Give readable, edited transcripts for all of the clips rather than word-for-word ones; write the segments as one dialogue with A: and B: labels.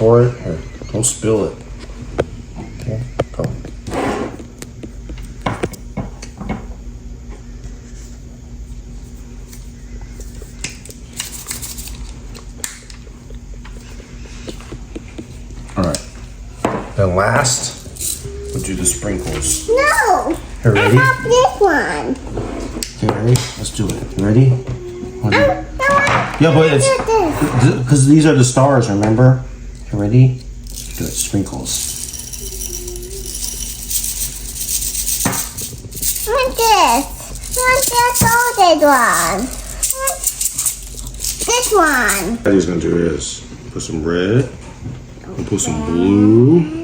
A: for it. Here, don't spill it. Okay, go. All right. Then last, we'll do the sprinkles.
B: No.
A: Here, ready?
B: I have this one.
A: Okay, ready? Let's do it. You ready? Yeah, but it's because these are the stars. Remember? You ready? Do it. Sprinkles.
B: I want this. I want this golden one. This one.
A: What he's gonna do is put some red and put some blue.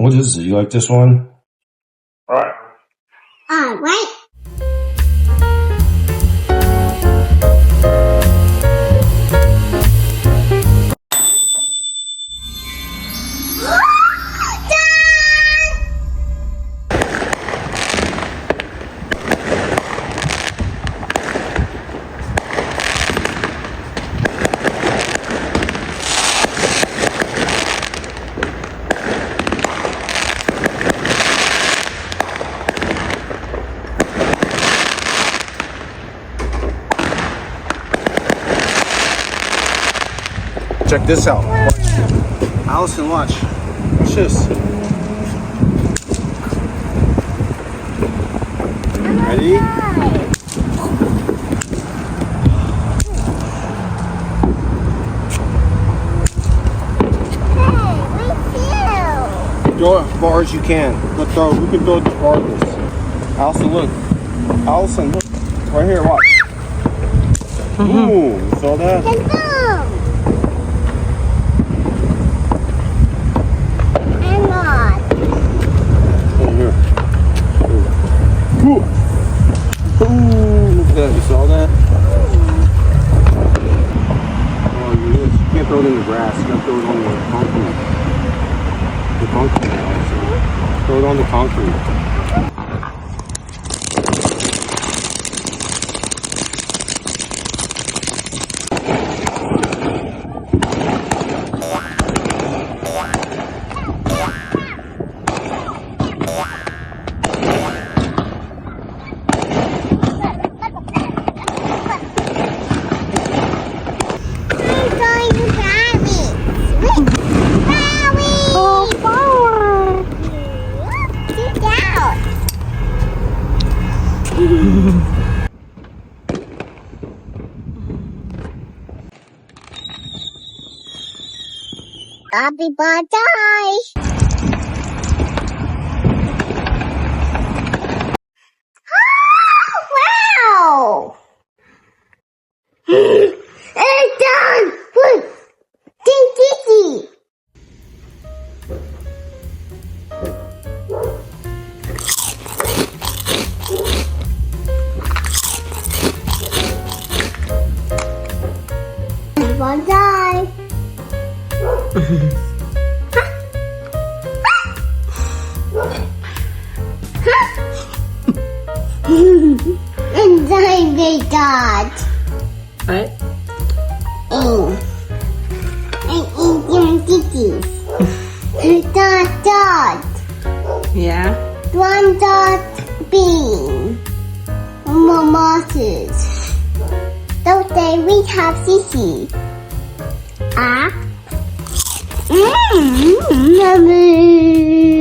A: What is it? You like this one? All right.
B: All right.
A: Check this out. Watch. Allison, watch. Watch this. Ready? Throw it as far as you can. Let's throw. We can throw it the farthest. Allison, look. Allison, look. Right here, watch. Ooh, you saw that? Ooh, look at that. You saw that? Oh, you can't throw it in the grass. You gotta throw it on the concrete. The concrete, also. Throw it on the concrete.
B: Happy birthday! Wow! It's done! Look! Ding, Bye-bye. And I made that.
C: What?
B: And eating cookies. Dot.
C: Yeah.
B: One dot bean. Mimosas. Don't they we have sissy? Ah? Yummy.